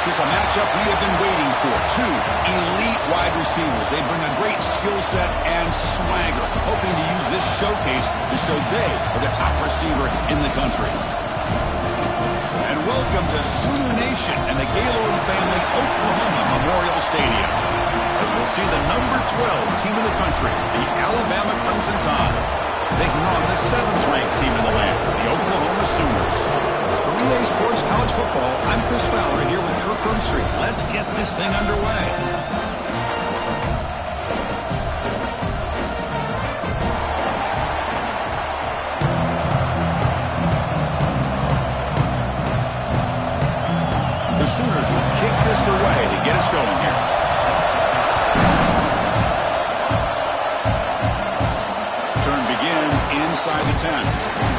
This is a matchup we have been waiting for. Two elite wide receivers. They bring a great skill set and swagger, hoping to use this showcase to show they are the top receiver in the country. And welcome to Sooner Nation and the Gaylord family Oklahoma Memorial Stadium, as we'll see the number 12 team in the country, the Alabama Crimson Tide, taking on the 7th-ranked team in the land, the Oklahoma Sooners. For EA Sports College Football, I'm Chris Fowler here with Kirk Herbstreit. Let's get this thing underway. The Sooners will kick this away to get us going here. Turn begins inside the 10.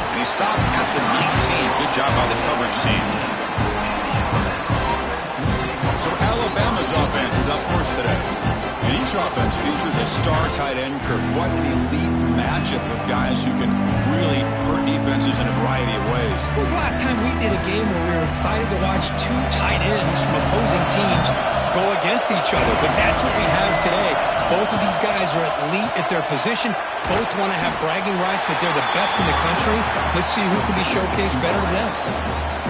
And he stopped at the 19. Good job by the coverage team. So Alabama's offense is up first today. And each offense features a star tight end. Kirk, what an elite matchup of guys who can really hurt defenses in a variety of ways. When was the last time we did a game where we were excited to watch two tight ends from opposing teams go against each other? But that's what we have today. Both of these guys are elite at their position. Both want to have bragging rights that they're the best in the country. Let's see who can be showcased better than them.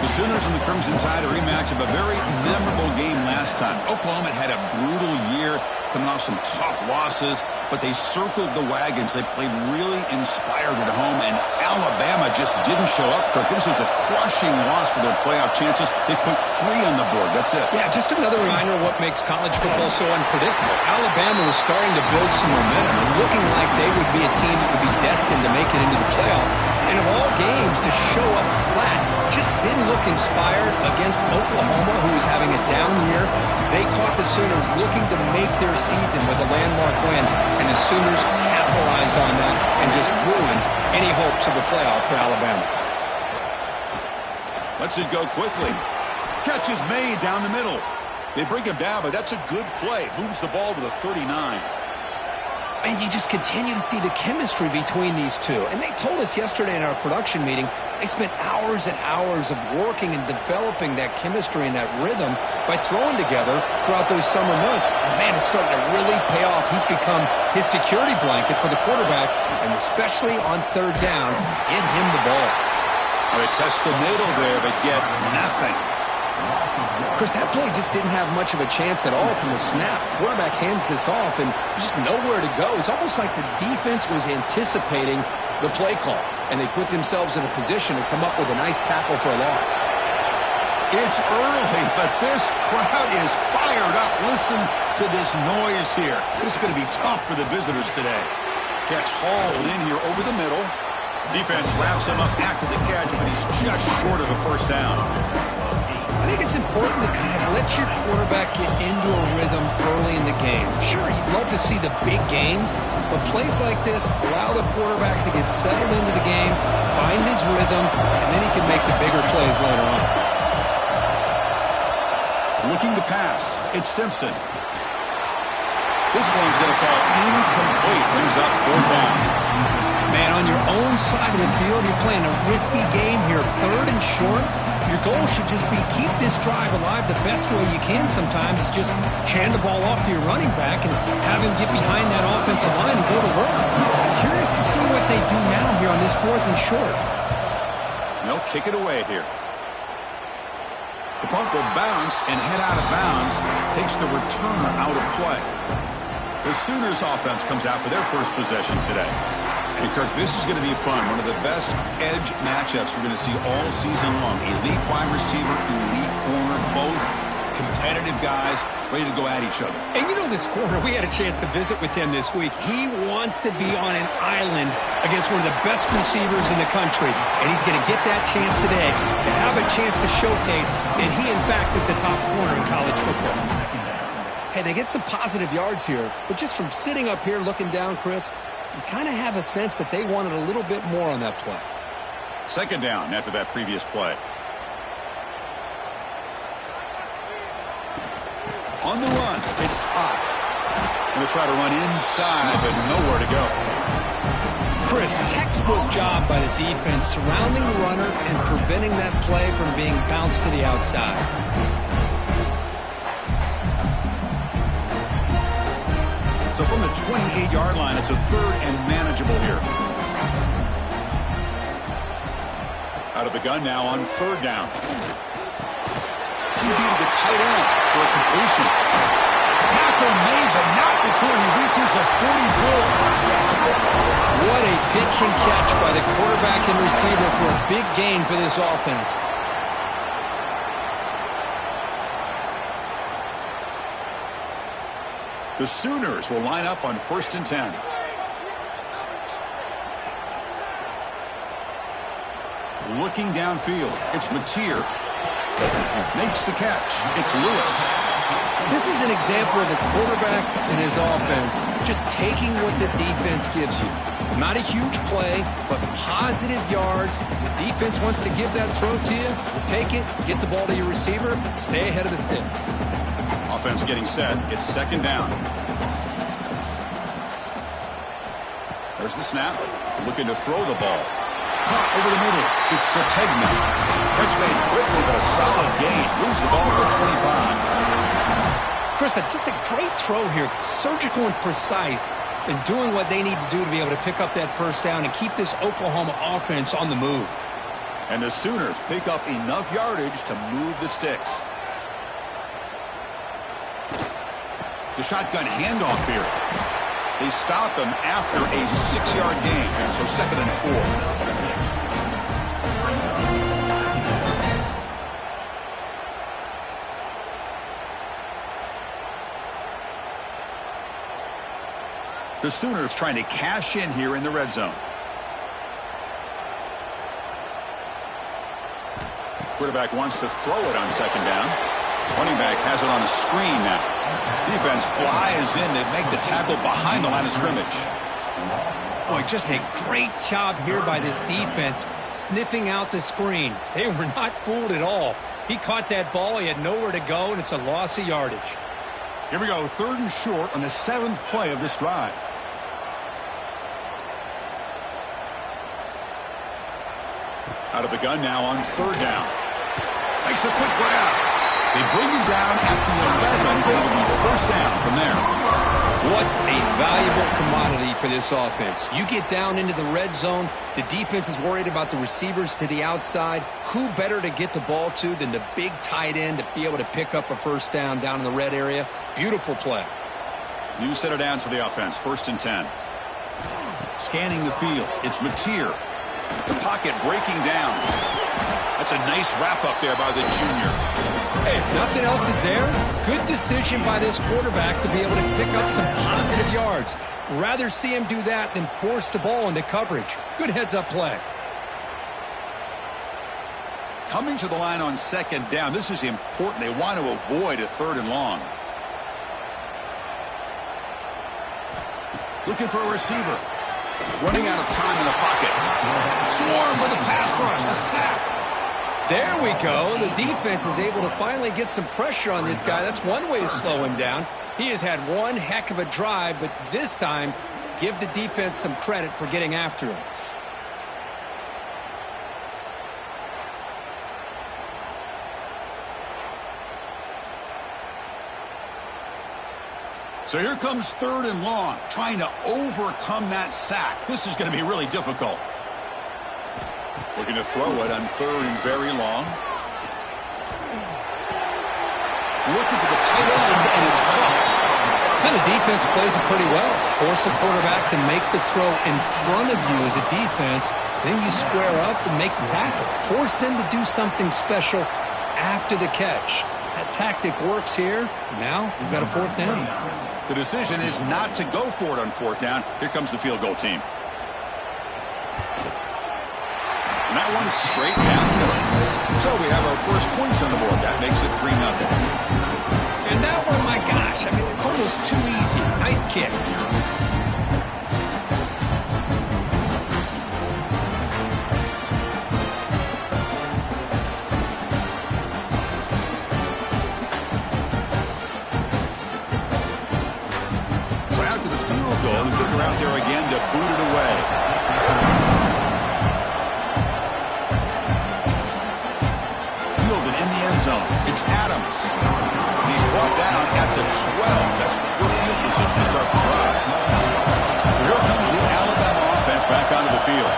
The Sooners and the Crimson Tide, a rematch of a very memorable game last time. Oklahoma had a brutal year, coming off some tough losses, but they circled the wagons. They played really inspired at home, and Alabama just didn't show up. This was a crushing loss for their playoff chances. They put 3 on the board. That's it. Yeah, just another reminder of what makes college football so unpredictable. Alabama was starting to build some momentum and looking like they would be a team that would be destined to make it into the playoff. And of all games, to show up flat, just didn't look inspired against Oklahoma, who was having a down year. They caught the Sooners looking to make their season with a landmark win, and the Sooners capitalized on that and just ruined any hopes of a playoff for Alabama. Lets it go quickly. Catch is made down the middle. They bring him down, but that's a good play. Moves the ball to the 39. And you just continue to see the chemistry between these two. And they told us yesterday in our production meeting, they spent hours and hours of working and developing that chemistry and that rhythm by throwing together throughout those summer months. And, man, it's starting to really pay off. He's become his security blanket for the quarterback, and especially on third down, get him the ball. They test the middle there, but get nothing. Chris, that play just didn't have much of a chance at all from the snap. Quarterback hands this off and just nowhere to go. It's almost like the defense was anticipating the play call, and they put themselves in a position to come up with a nice tackle for a loss. It's early, but this crowd is fired up. Listen to this noise here. This is going to be tough for the visitors today. Catch hauled in here over the middle. Defense wraps him up after the catch, but he's just short of a first down. I think it's important to kind of let your quarterback get into a rhythm early in the game. Sure, you'd love to see the big gains, but plays like this allow the quarterback to get settled into the game, find his rhythm, and then he can make the bigger plays later on. Looking to pass. It's Simpson. This one's going to fall incomplete. Brings up 4th down. Man, on your own side of the field, you're playing a risky game here. 3rd and short. Your goal should just be keep this drive alive the best way you can sometimes. Is just hand the ball off to your running back and have him get behind that offensive line and go to work. Curious to see what they do now here on this 4th and short. They'll kick it away here. The punt will bounce and head out of bounds. Takes the returner out of play. The Sooners offense comes out for their first possession today. And, Kirk, this is going to be fun. One of the best edge matchups we're going to see all season long. Elite wide receiver, elite corner, both competitive guys ready to go at each other. And you know this corner, we had a chance to visit with him this week. He wants to be on an island against one of the best receivers in the country. And he's going to get that chance today to have a chance to showcase that he, in fact, is the top corner in college football. Hey, they get some positive yards here, but just from sitting up here looking down, Chris, you kind of have a sense that they wanted a little bit more on that play. 2nd down after that previous play. On the run, it's Ott. They'll try to run inside, but nowhere to go. Chris, textbook job by the defense surrounding the runner and preventing that play from being bounced to the outside. So from the 28-yard line, it's a third and manageable here. Out of the gun now on third down. He beat the tight end for a completion. Tackle made, but not before he reaches the 44. What a pitch and catch by the quarterback and receiver for a big gain for this offense. The Sooners will line up on 1st and 10. Looking downfield, it's Mateer. Makes the catch. It's Lewis. This is an example of a quarterback and his offense just taking what the defense gives you. Not a huge play, but positive yards. The defense wants to give that throw to you. Take it, get the ball to your receiver, stay ahead of the sticks. Offense getting set. It's 2nd down. There's the snap. Looking to throw the ball. Caught over the middle. It's Sategna. Catch made quickly, but a solid gain. Moves the ball to the 25. Chris, just a great throw here. Surgical and precise in doing what they need to do to be able to pick up that first down and keep this Oklahoma offense on the move. And the Sooners pick up enough yardage to move the sticks. The shotgun handoff here. They stop him after a 6-yard gain. So 2nd and 4. The Sooners trying to cash in here in the red zone. Quarterback wants to throw it on 2nd down. Running back has it on a screen now. Defense flies in to make the tackle behind the line of scrimmage. Boy, just a great job here by this defense, sniffing out the screen. They were not fooled at all. He caught that ball, he had nowhere to go, and it's a loss of yardage. Here we go, 3rd and short on the 7th play of this drive. Out of the gun now on 3rd down. Makes a quick grab. They bring him down at the 11, but it'll be 1st down from there. What a valuable commodity for this offense. You get down into the red zone, the defense is worried about the receivers to the outside. Who better to get the ball to than the big tight end to be able to pick up a 1st down in the red area? Beautiful play. New set of downs for the offense, 1st and 10. Scanning the field, it's Mateer. The pocket breaking down. That's a nice wrap up there by the junior. Hey, if nothing else is there, good decision by this quarterback to be able to pick up some positive yards. Rather see him do that than force the ball into coverage. Good heads-up play. Coming to the line on 2nd down. This is important. They want to avoid a 3rd and long. Looking for a receiver. Running out of time in the pocket. Swarm with a pass rush. A sack. There we go. The defense is able to finally get some pressure on this guy. That's one way to slow him down. He has had one heck of a drive, but this time, give the defense some credit for getting after him. So here comes 3rd and long, trying to overcome that sack. This is going to be really difficult. Looking to throw it on 3rd and very long. Looking for the tight end, and it's caught. And the defense plays it pretty well. Force the quarterback to make the throw in front of you as a defense. Then you square up and make the tackle. Force them to do something special after the catch. That tactic works here. Now we've got a 4th down. The decision is not to go for it on 4th down. Here comes the field goal team. And that one's straight down. So we have our first points on the board. That makes it 3-0. And that one, my gosh, I mean, it's almost too easy. Nice kick. They're out there again to boot it away. Fielded in the end zone. It's Adams. He's brought down at the 12. That's poor field position to start the drive. Here comes the Alabama offense back onto the field.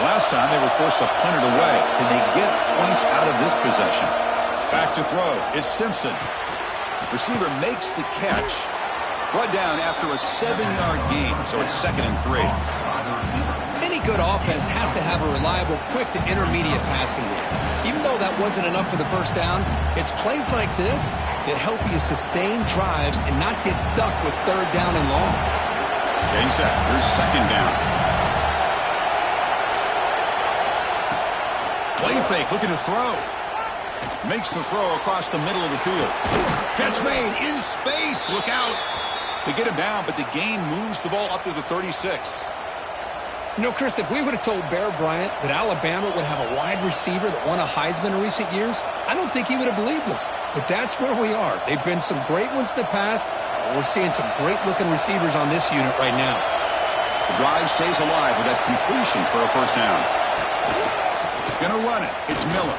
The last time they were forced to punt it away. Can they get points out of this possession? Back to throw. It's Simpson. Receiver makes the catch. Brought down after a 7-yard gain, so it's 2nd and 3. Any good offense has to have a reliable, quick to intermediate passing game. Even though that wasn't enough for the first down, it's plays like this that help you sustain drives and not get stuck with 3rd down and long. Getting set. Here's 2nd down. Play fake, looking to throw. Makes the throw across the middle of the field. Catch made in space. Look out. They get him down, but the gain moves the ball up to the 36. You know, Chris, if we would have told Bear Bryant that Alabama would have a wide receiver that won a Heisman in recent years, I don't think he would have believed us. But that's where we are. They've been some great ones in the past. We're seeing some great-looking receivers on this unit right now. The drive stays alive with that completion for a 1st down. Gonna run it. It's Miller.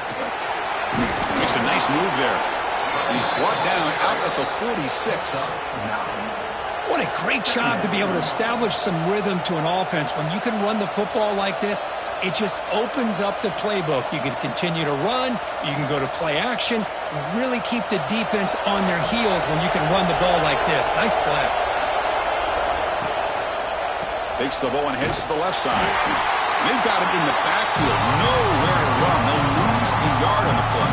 Makes a nice move there. He's brought down out at the 46. What a great job to be able to establish some rhythm to an offense. When you can run the football like this, it just opens up the playbook. You can continue to run. You can go to play action. You really keep the defense on their heels when you can run the ball like this. Nice play. Takes the ball and heads to the left side. They've got him in the backfield. Nowhere to run. They'll lose a yard on the play.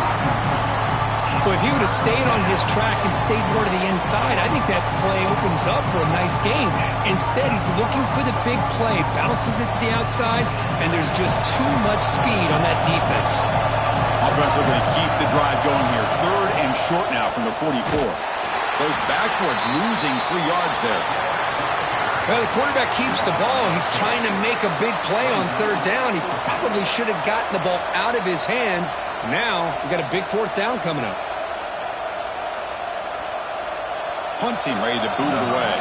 Well, if he would have stayed on his track and stayed more to the inside, I think that play opens up for a nice gain. Instead, he's looking for the big play, bounces it to the outside, and there's just too much speed on that defense. Offense looking to keep the drive going here. 3rd and short now from the 44. Goes backwards, losing 3 yards there. Well, the quarterback keeps the ball. He's trying to make a big play on 3rd down. He probably should have gotten the ball out of his hands. Now, we got a big 4th down coming up. Punt team ready to boot it away.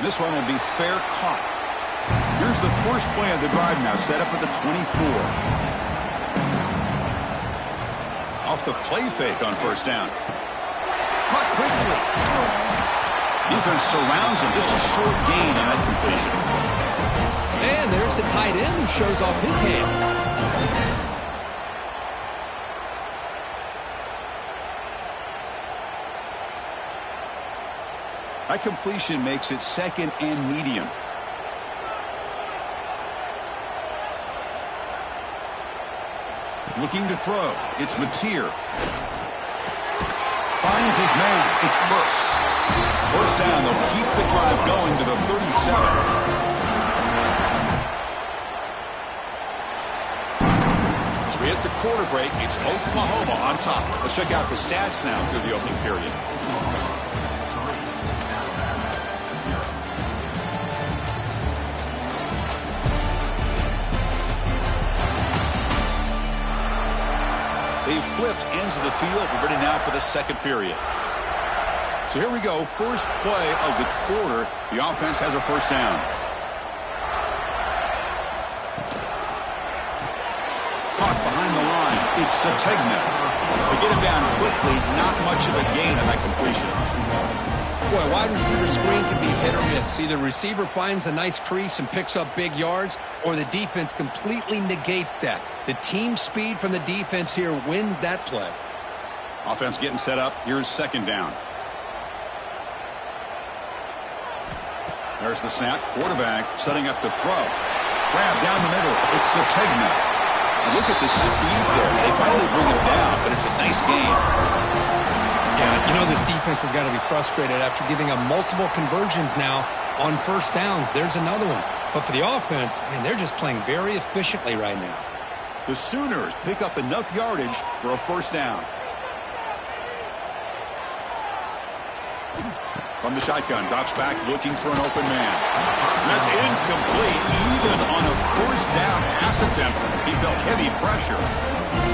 This one will be fair caught. Here's the first play of the drive now, set up at the 24. Off the play fake on 1st down. Caught quickly. Defense surrounds him. Just a short gain in that completion. And there's the tight end who shows off his hands. That completion makes it 2nd and medium. Looking to throw. It's Mateer. Finds his man. It's Burks. 1st down. They'll keep the drive going to the 37. As we hit the quarter break, it's Oklahoma on top. Let's check out the stats now through the opening period. They flipped ends of the field. We're ready now for the 2nd period. So here we go. First play of the quarter. The offense has a 1st down. Caught behind the line. It's Sategna. They get him down quickly. Not much of a gain on that completion. Boy, a wide receiver screen can be hit or miss. Either receiver finds a nice crease and picks up big yards, or the defense completely negates that. The team speed from the defense here wins that play. Offense getting set up. Here's 2nd down. There's the snap. Quarterback setting up to throw. Grab down the middle. It's Sategna. And look at the speed there. They finally bring him down, but it's a nice game. Yeah, you know this defense has got to be frustrated after giving up multiple conversions now on 1st downs. There's another one. But for the offense, man, they're just playing very efficiently right now. The Sooners pick up enough yardage for a 1st down. From the shotgun, drops back looking for an open man. That's incomplete. Even on a 1st down pass attempt, he felt heavy pressure.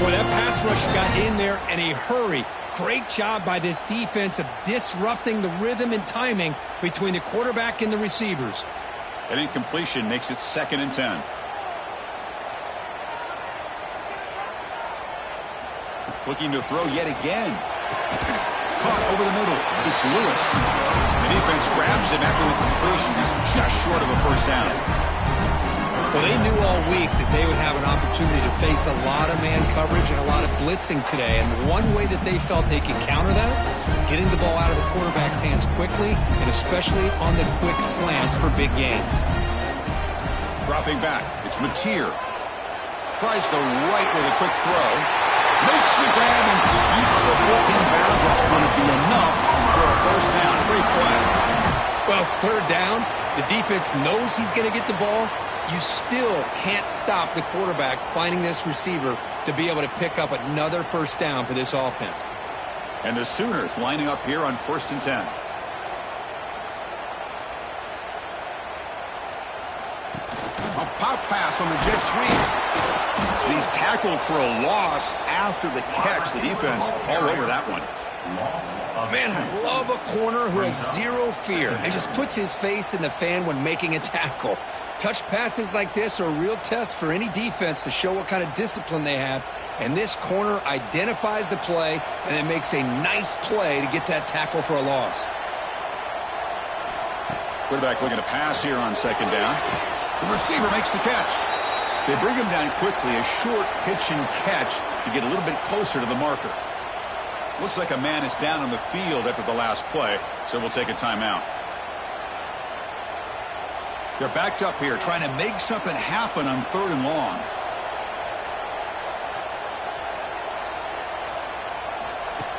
Boy, that pass rush got in there in a hurry. Great job by this defense of disrupting the rhythm and timing between the quarterback and the receivers. An incompletion makes it 2nd and 10. Looking to throw yet again. Caught over the middle. It's Lewis. The defense grabs him after the completion. He's just short of a first down. Well, they knew all week that they would have an opportunity to face a lot of man coverage and a lot of blitzing today. And one way that they felt they could counter that, getting the ball out of the quarterback's hands quickly, and especially on the quick slants for big gains. Dropping back, it's Mateer. Tries the right with a quick throw. Makes the grab and keeps the foot in bounds. It's going to be enough for a first down. Great play. Well, it's 3rd down. The defense knows he's going to get the ball. You still can't stop the quarterback finding this receiver to be able to pick up another first down for this offense. And the Sooners lining up here on 1st and 10. A pop pass on the jet sweep. And he's tackled for a loss after the catch. The defense all over that one. Man, I love a corner who has zero fear and just puts his face in the fan when making a tackle. Touch passes like this are a real test for any defense to show what kind of discipline they have. And this corner identifies the play and then makes a nice play to get that tackle for a loss. Quarterback looking to pass here on 2nd down. The receiver makes the catch. They bring him down quickly, a short pitch and catch to get a little bit closer to the marker. Looks like a man is down on the field after the last play, so we'll take a timeout. They're backed up here trying to make something happen on 3rd and long.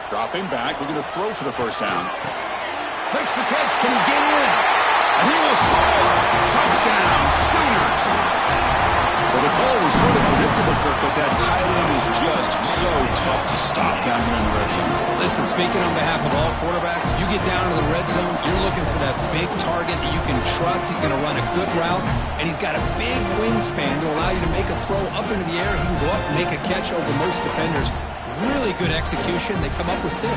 Dropping back, looking to throw for the first down. Makes the catch. Can he get in? And he will score. Touchdown, Sooners. Well, the call was sort of predictable, Kirk, but that tight end is just so tough to stop down here in the red zone. Listen, speaking on behalf of all quarterbacks, you get down into the red zone, you're looking for that big target that you can trust. He's going to run a good route, and he's got a big wingspan to allow you to make a throw up into the air. He can go up and make a catch over most defenders. Really good execution. They come up with 6.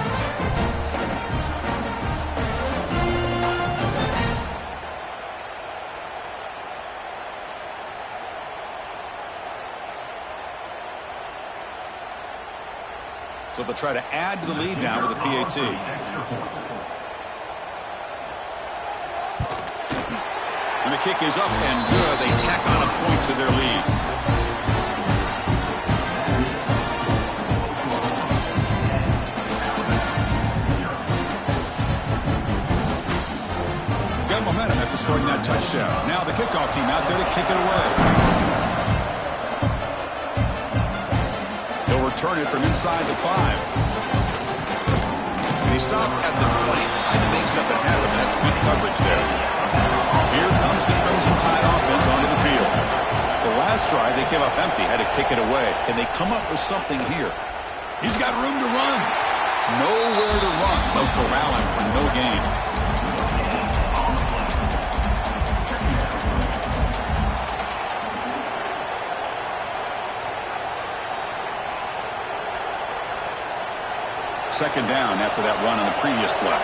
So they'll try to add to the lead now with a PAT. And the kick is up and good. They tack on a point to their lead. Got momentum after scoring that touchdown. Now the kickoff team out there to kick it away. Turn it from inside the 5. And he stopped at the 20, trying to make something happen. That's good coverage there. Here comes the Crimson Tide offense onto the field. The last drive, they came up empty, had to kick it away. Can they come up with something here? He's got room to run. Nowhere to run. They'll corral him for no gain. Second down after that run on the previous play.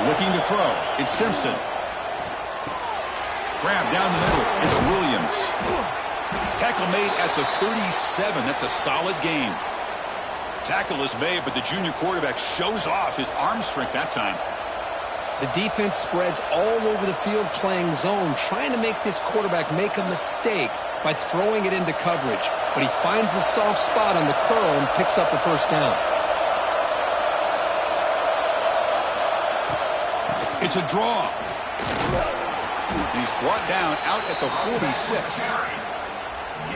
Looking to throw. It's Simpson. Grab down the middle. It's Williams. Tackle made at the 37. That's a solid gain. Tackle is made, but the junior quarterback shows off his arm strength that time. The defense spreads all over the field playing zone, trying to make this quarterback make a mistake by throwing it into coverage. But he finds the soft spot on the curl and picks up the first down. It's a draw. And he's brought down out at the 46.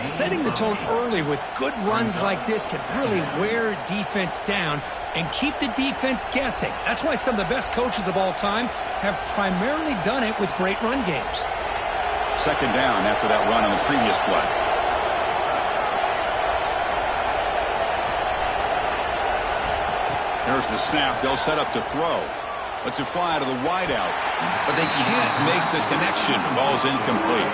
Setting the tone early with good runs like this can really wear defense down and keep the defense guessing. That's why some of the best coaches of all time have primarily done it with great run games. Second down after that run on the previous play. There's the snap. They'll set up to throw. Lets it fly out of the wideout. But they can't make the connection. Ball's incomplete.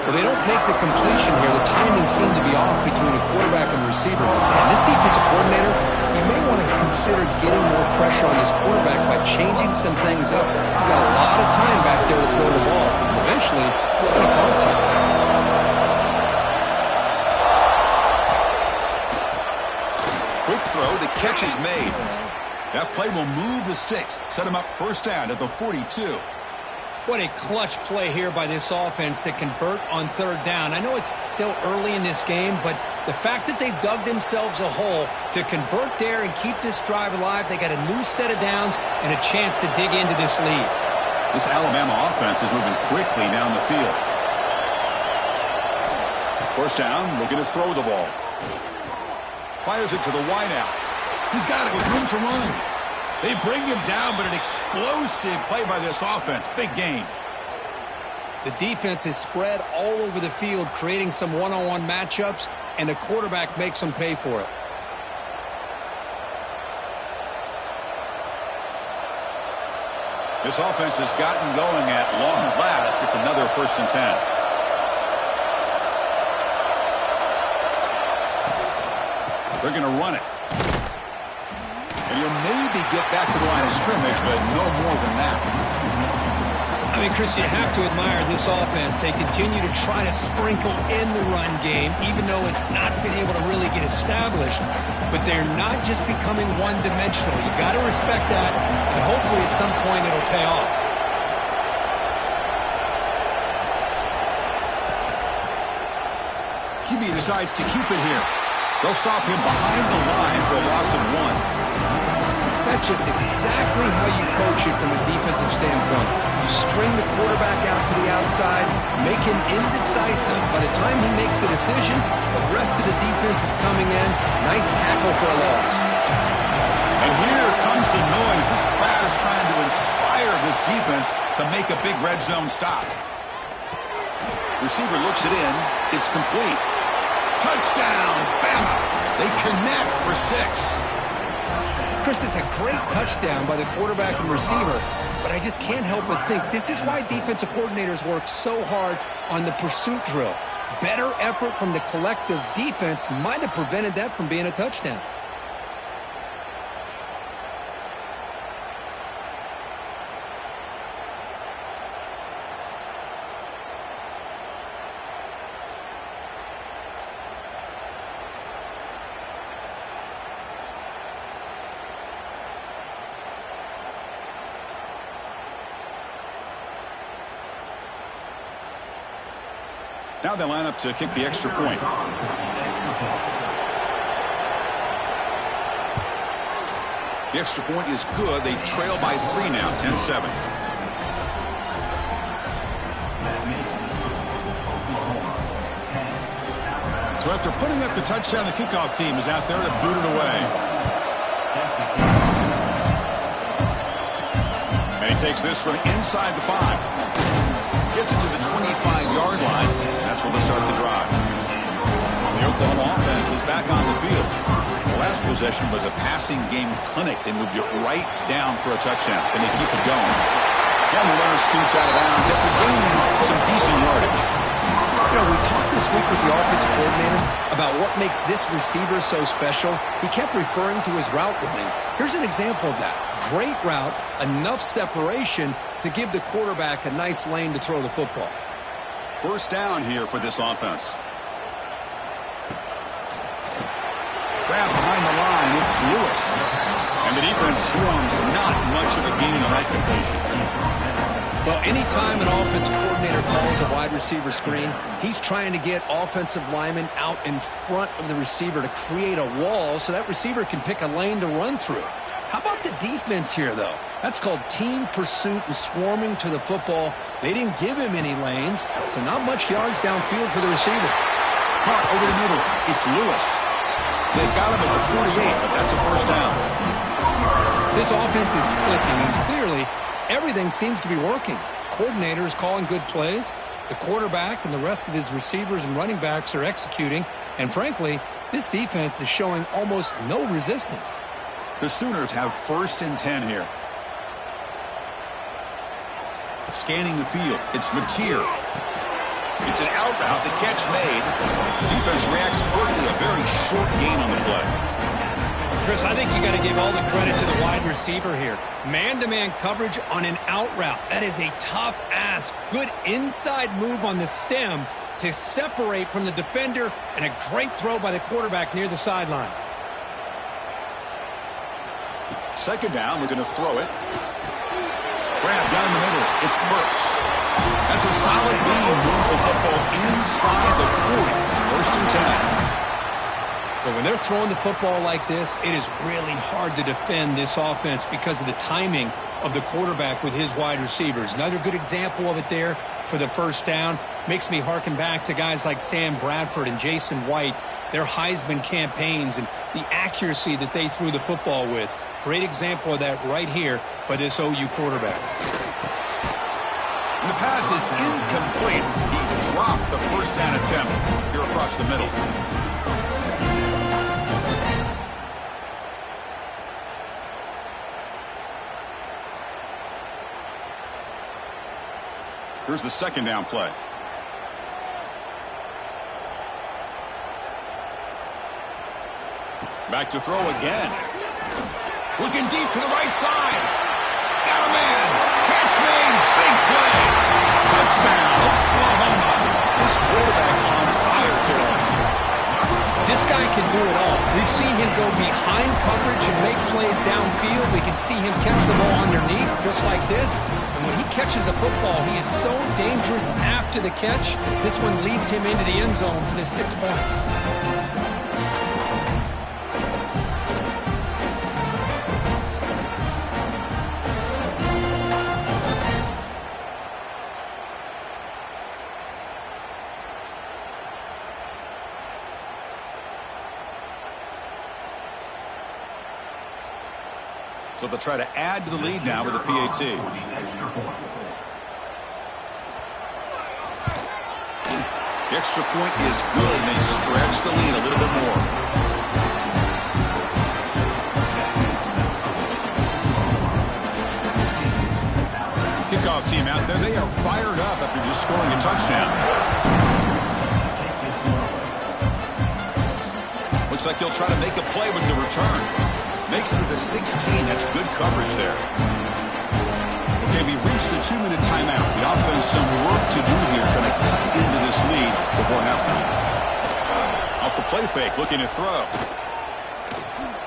Well, they don't make the completion here. The timing seemed to be off between the quarterback and the receiver. And this defensive coordinator he may want to consider getting more pressure on his quarterback by changing some things up. He's got a lot of time back there to throw the ball. Eventually, it's going to cost you. Quick throw, the catch is made. That play will move the sticks, set him up first down at the 42. What a clutch play here by this offense to convert on third down. I know it's still early in this game, but the fact that they've dug themselves a hole to convert there and keep this drive alive, they got a new set of downs and a chance to dig into this lead. This Alabama offense is moving quickly down the field. First down, looking to throw the ball. Fires it to the wideout. He's got it with room to run. They bring him down, but an explosive play by this offense. Big gain. The defense is spread all over the field, creating some one-on-one matchups, and the quarterback makes them pay for it. This offense has gotten going at long last. It's another 1st and 10. They're going to run it. And he'll maybe get back to the line of scrimmage, but no more than that. I mean, Chris, you have to admire this offense. They continue to try to sprinkle in the run game, even though it's not been able to really get established. But they're not just becoming one-dimensional. You got to respect that, and hopefully at some point it'll pay off. QB decides to keep it here. They'll stop him behind the line for a loss of 1. That's just exactly how you coach it from a defensive standpoint. You string the quarterback out to the outside, make him indecisive. By the time he makes a decision, the rest of the defense is coming in. Nice tackle for a loss. And here comes the noise. This crowd is trying to inspire this defense to make a big red zone stop. Receiver looks it in. It's complete. Touchdown, Bama. They connect for 6. Chris, is a great touchdown by the quarterback and receiver, but I just can't help but think this is why defensive coordinators work so hard on the pursuit drill. Better effort from the collective defense might have prevented that from being a touchdown. Now they line up to kick the extra point. The extra point is good. They trail by 3 now, 10-7. So after putting up the touchdown, the kickoff team is out there to boot it away. And he takes this from inside the 5. Gets it to the 25-yard line. That's where they'll start the drive. The Oklahoma offense is back on the field. The last possession was a passing game clinic. They moved it right down for a touchdown. And they keep it going. And the runner scoots out of bounds after gaining some decent yardage. You know, we talked this week with the offensive coordinator about what makes this receiver so special. He kept referring to his route running. Here's an example of that. Great route, enough separation to give the quarterback a nice lane to throw the football. First down here for this offense. Grab behind the line, it's Lewis. And the defense swarms, not much of a gain on that completion. Well, anytime an offensive coordinator calls a wide receiver screen, he's trying to get offensive linemen out in front of the receiver to create a wall so that receiver can pick a lane to run through. How about the defense here, though? That's called team pursuit and swarming to the football. They didn't give him any lanes, so not much yards downfield for the receiver. Caught over the middle. It's Lewis. They've got him at the 48, but that's a first down. This offense is clicking, and clearly everything seems to be working. The coordinator is calling good plays. The quarterback and the rest of his receivers and running backs are executing. And frankly, this defense is showing almost no resistance. The Sooners have 1st and 10 here. Scanning the field. It's Mateer. It's an out route. The catch made. The defense reacts quickly. A very short gain on the play. Chris, I think you got to give all the credit to the wide receiver here. Man-to-man coverage on an out route. That is a tough ask. Good inside move on the stem to separate from the defender, and a great throw by the quarterback near the sideline. Second down, we're going to throw it. Grab down the middle. It's Burks. That's a solid gain. Moves the football inside the 40. First and 10. But when they're throwing the football like this, it is really hard to defend this offense because of the timing of the quarterback with his wide receivers. Another good example of it there for the first down. Makes me harken back to guys like Sam Bradford and Jason White, their Heisman campaigns and the accuracy that they threw the football with. Great example of that right here by this OU quarterback. And the pass is incomplete. He dropped the first down attempt here across the middle. Here's the second down play. Back to throw again. Looking deep to the right side. Got a man. Catch made. Big play. Touchdown, Oklahoma. This quarterback on fire today. This guy can do it all. We've seen him go behind coverage and make plays downfield. We can see him catch the ball underneath just like this. And when he catches a football, he is so dangerous after the catch. This one leads him into the end zone for the 6 points. So they'll try to add to the lead now with a PAT. The extra point is good, and they stretch the lead a little bit more. Kickoff team out there. They are fired up after just scoring a touchdown. Looks like he'll try to make a play with the return. Makes it to the 16. That's good coverage there. Okay, we reached the 2-minute timeout. The offense some work to do here, trying to cut into this lead before halftime. Off the play fake, looking to throw.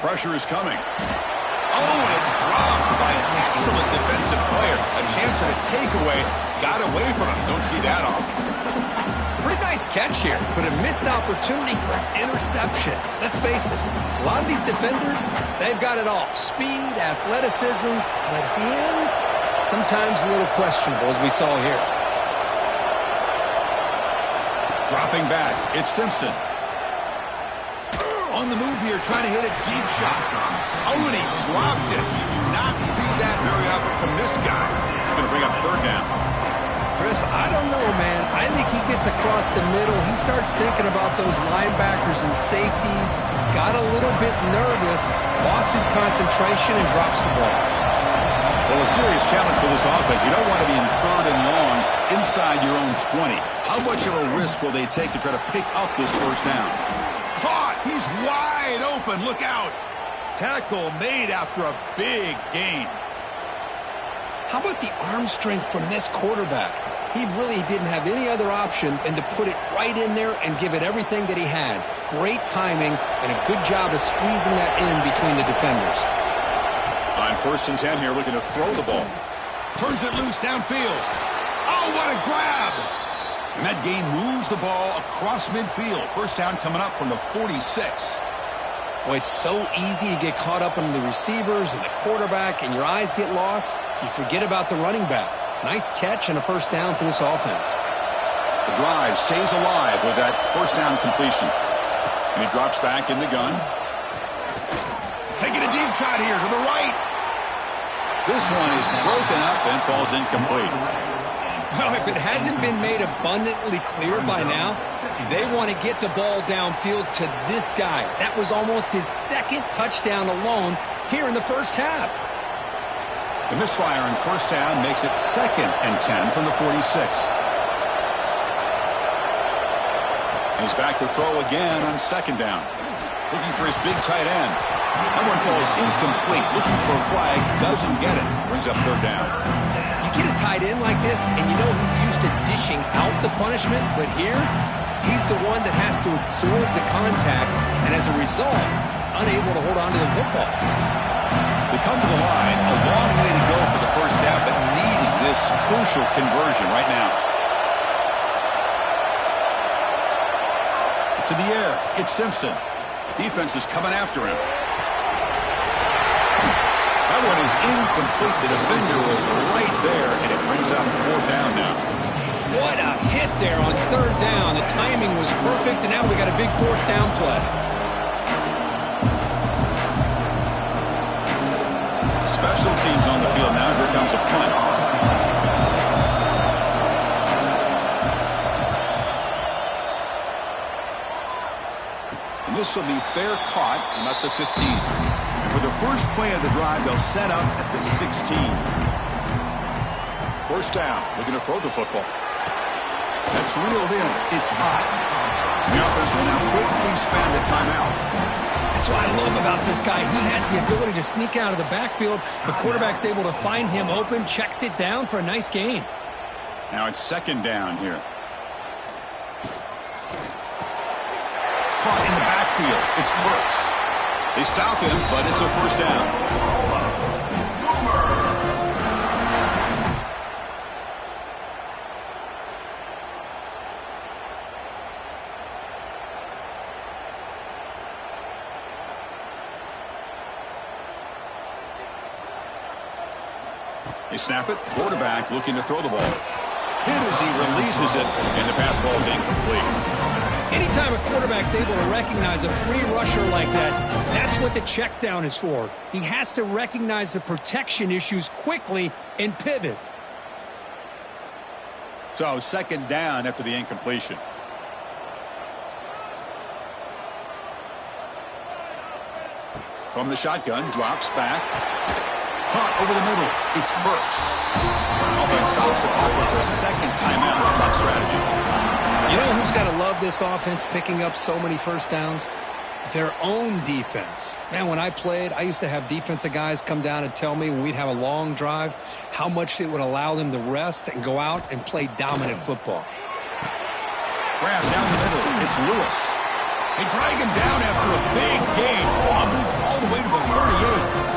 Pressure is coming. Oh, and it's dropped by an excellent defensive player. A chance at a takeaway. Got away from him. Don't see that often. Pretty nice catch here, but a missed opportunity for an interception. Let's face it, a lot of these defenders, they've got it all. Speed, athleticism, but hands, sometimes a little questionable, as we saw here. Dropping back, it's Simpson. On the move here, trying to hit a deep shot. Oh, and he dropped it. You do not see that very often from this guy. He's going to bring up third down. Chris, I don't know, man. I think he gets across the middle. He starts thinking about those linebackers and safeties. Got a little bit nervous, lost his concentration, and drops the ball. Well, a serious challenge for this offense. You don't want to be in third and long inside your own 20. How much of a risk will they take to try to pick up this first down? Caught! He's wide open. Look out. Tackle made after a big gain. How about the arm strength from this quarterback? He really didn't have any other option than to put it right in there and give it everything that he had. Great timing and a good job of squeezing that in between the defenders. On first and 10 here, looking to throw the ball. Turns it loose downfield. Oh, what a grab! And that gain moves the ball across midfield. First down coming up from the 46. Well, it's so easy to get caught up in the receivers and the quarterback, and your eyes get lost. You forget about the running back. Nice catch and a first down for this offense. The drive stays alive with that first down completion. And he drops back in the gun. Taking a deep shot here to the right. This one is broken up and falls incomplete. Well, if it hasn't been made abundantly clear by now, they want to get the ball downfield to this guy. That was almost his second touchdown alone here in the first half. The misfire on first down makes it 2nd and 10 from the 46. He's back to throw again on second down. looking for his big tight end. That one falls incomplete. Looking for a flag. Doesn't get it. Brings up third down. You get a tight end like this, and you know he's used to dishing out the punishment, but here, he's the one that has to absorb the contact, and as a result, he's unable to hold on to the football. They come to the line, a long way to go for the first half, but needing this crucial conversion right now. To the air, it's Simpson. Defense is coming after him. That one is incomplete. The defender was right there, and it brings up fourth down now. What a hit there on third down. The timing was perfect, and now we got a big fourth down play. Special teams on the field now. Here comes a punt. And this will be fair caught and at the 15. And for the first play of the drive, they'll set up at the 16. First down. Looking to throw the football. That's reeled in. It's hot. The offense will now quickly spend the timeout. That's what I love about this guy. He has the ability to sneak out of the backfield. The quarterback's able to find him open, checks it down for a nice gain. Now it's second down here. Caught in the backfield. It's Burks. They stop him, but it's a first down. They snap it. Quarterback looking to throw the ball. Hit as he releases it, and the pass ball is incomplete. Anytime a quarterback's able to recognize a free rusher like that, that's what the check down is for. He has to recognize the protection issues quickly and pivot. So second down after the incompletion. From the shotgun, drops back. Caught over the middle. It's Burks. Offense stops the clock with their second timeout on top strategy. You know who's got to love this offense picking up so many first downs? Their own defense. Man, when I played, I used to have defensive guys come down and tell me when we'd have a long drive how much it would allow them to rest and go out and play dominant football. Grab down the middle. It's Lewis. They drag him down after a big gain. Moved all the way to the 38.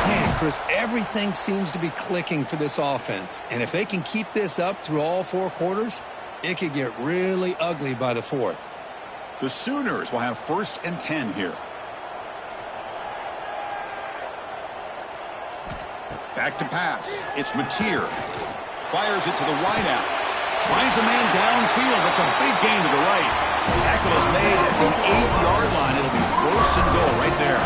Man, Chris, everything seems to be clicking for this offense. And if they can keep this up through all four quarters, it could get really ugly by the fourth. The Sooners will have 1st and 10 here. Back to pass. It's Mateer. Fires it to the wideout. Finds a man downfield. That's a big gain to the right. Tackle is made at the 8-yard line. It'll be 1st and goal right there.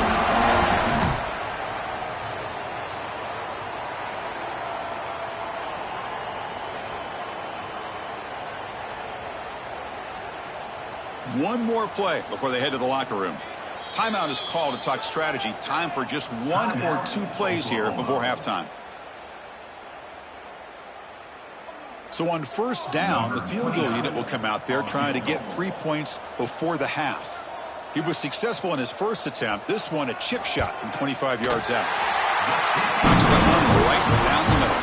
One more play before they head to the locker room. Timeout is called to talk strategy. Time for just 1 or 2 plays here before halftime. So on first down, the field goal unit will come out there trying to get 3 points before the half. He was successful in his first attempt. This one, a chip shot from 25 yards out. Knocks that one right down the middle.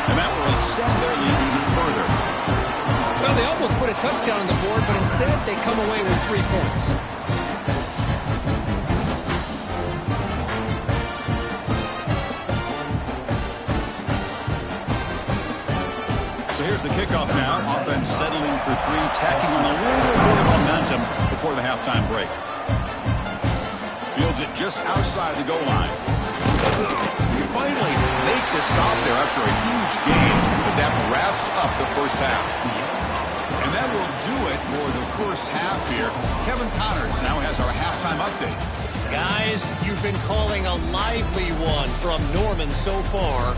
And that will extend their lead even further. Well, they almost put a touchdown on the board, but instead they come away with 3 points. So here's the kickoff now. Offense settling for 3, tacking on a little bit of momentum before the halftime break. Fields it just outside the goal line. We finally make the stop there after a huge gain, but that wraps up the first half. And that will do it for the first half here. Kevin Connors now has our halftime update. Guys, you've been calling a lively one from Norman so far.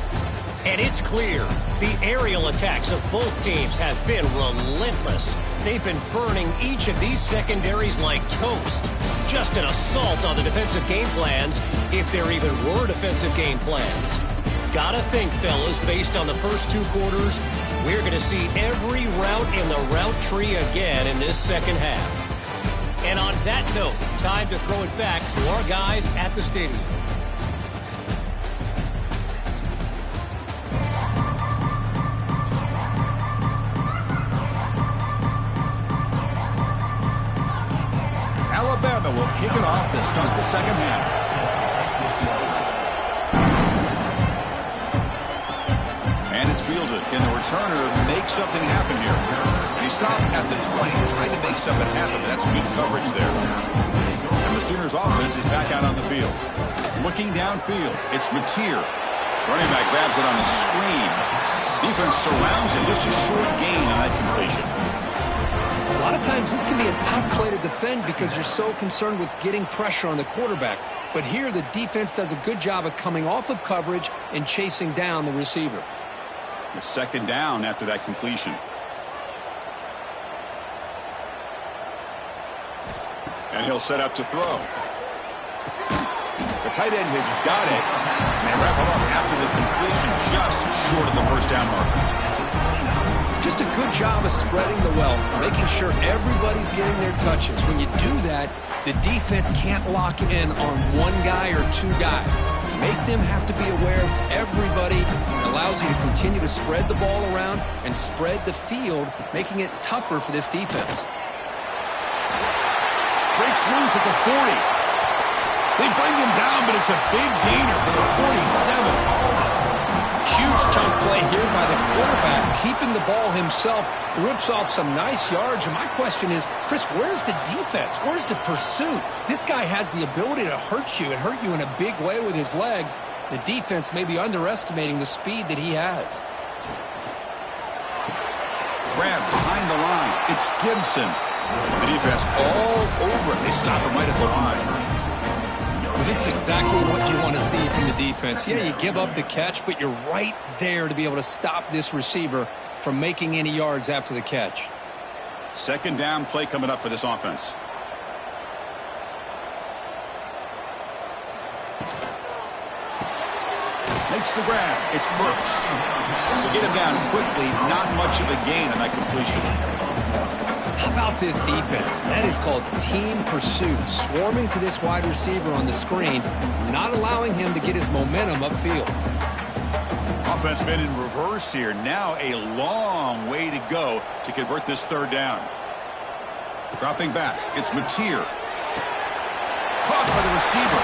And it's clear, the aerial attacks of both teams have been relentless. They've been burning each of these secondaries like toast. Just an assault on the defensive game plans, if there even were defensive game plans. Gotta think, fellas, based on the first 2 quarters, we're going to see every route in the route tree again in this second half. And on that note, time to throw it back to our guys at the stadium. Alabama will kick it off to start the second half. And it's fielded. Can the returner make something happen here? He stopped at the 20, trying to make something happen. That's good coverage there. And the Sooners offense is back out on the field. Looking downfield, it's Mateer. Running back grabs it on the screen. Defense surrounds him. Just a short gain on that completion. A lot of times this can be a tough play to defend because you're so concerned with getting pressure on the quarterback. But here the defense does a good job of coming off of coverage and chasing down the receiver. It's second down after that completion. And he'll set up to throw. The tight end has got it. And they wrap him up after the completion, just short of the first down marker. Just a good job of spreading the wealth, making sure everybody's getting their touches. When you do that, the defense can't lock in on one guy or two guys. Make them have to be aware of everybody. It allows you to continue to spread the ball around and spread the field, making it tougher for this defense. Breaks loose at the 40. They bring him down, but it's a big gainer for the 47. Huge chunk play here by the quarterback, keeping the ball himself, rips off some nice yards. And my question is, Chris, where's the defense? Where's the pursuit? This guy has the ability to hurt you and hurt you in a big way with his legs. The defense may be underestimating the speed that he has. Grab behind the line. It's Gibson. The defense all over it. They stop him right at the line. Well, this is exactly what you want to see from the defense. Yeah, you give up the catch, but you're right there to be able to stop this receiver from making any yards after the catch. Second down play coming up for this offense. Makes the grab. It's Burks. To get him down quickly, not much of a gain on that completion. How about this defense? That is called team pursuit. Swarming to this wide receiver on the screen, not allowing him to get his momentum upfield. Offense been in reverse here. Now a long way to go to convert this third down. Dropping back, it's Mateer. Caught by the receiver.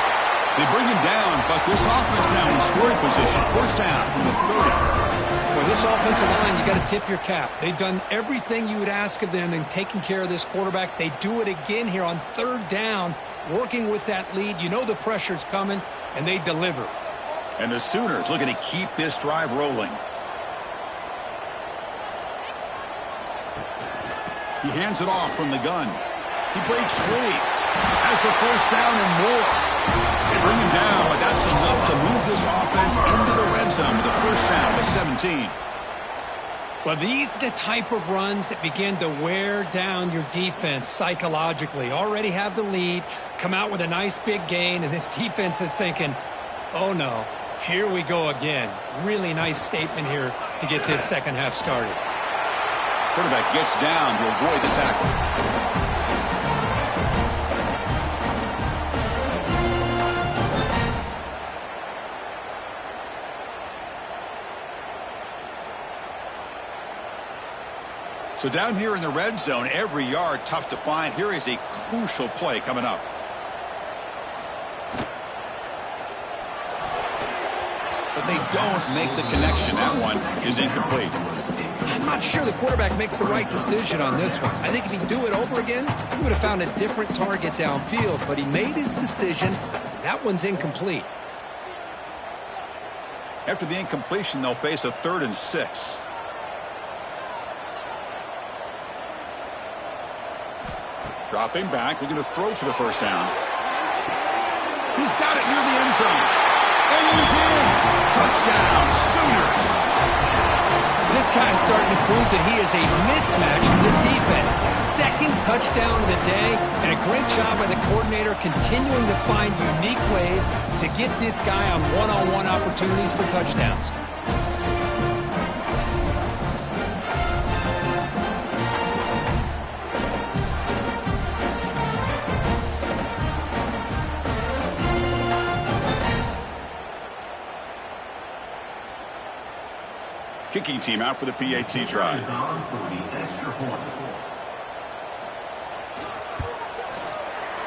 They bring him down, but this offense now in scoring position. First down from the 30. For this offensive line, you got to tip your cap. They've done everything you would ask of them in taking care of this quarterback. They do it again here on third down, working with that lead. You know the pressure's coming, and they deliver. And the Sooners looking to keep this drive rolling. He hands it off from the gun. He breaks free. Has the first down and more. They bring him down, but that's enough to move this offense into the red zone with a first down to 17. Well, these are the type of runs that begin to wear down your defense psychologically. Already have the lead, come out with a nice big gain, and this defense is thinking, oh no, here we go again. Really nice statement here to get this second half started. Quarterback gets down to avoid the tackle. So down here in the red zone, every yard tough to find. Here is a crucial play coming up. But they don't make the connection. That one is incomplete. I'm not sure the quarterback makes the right decision on this one. I think if he'd do it over again, he would have found a different target downfield. But he made his decision. That one's incomplete. After the incompletion, they'll face a 3rd and 6. Dropping back, looking to throw for the first down. He's got it near the end zone. And he's in. Touchdown, Sooners. This guy is starting to prove that he is a mismatch for this defense. Second touchdown of the day, and a great job by the coordinator continuing to find unique ways to get this guy on one-on-one opportunities for touchdowns. Kicking team out for the PAT try.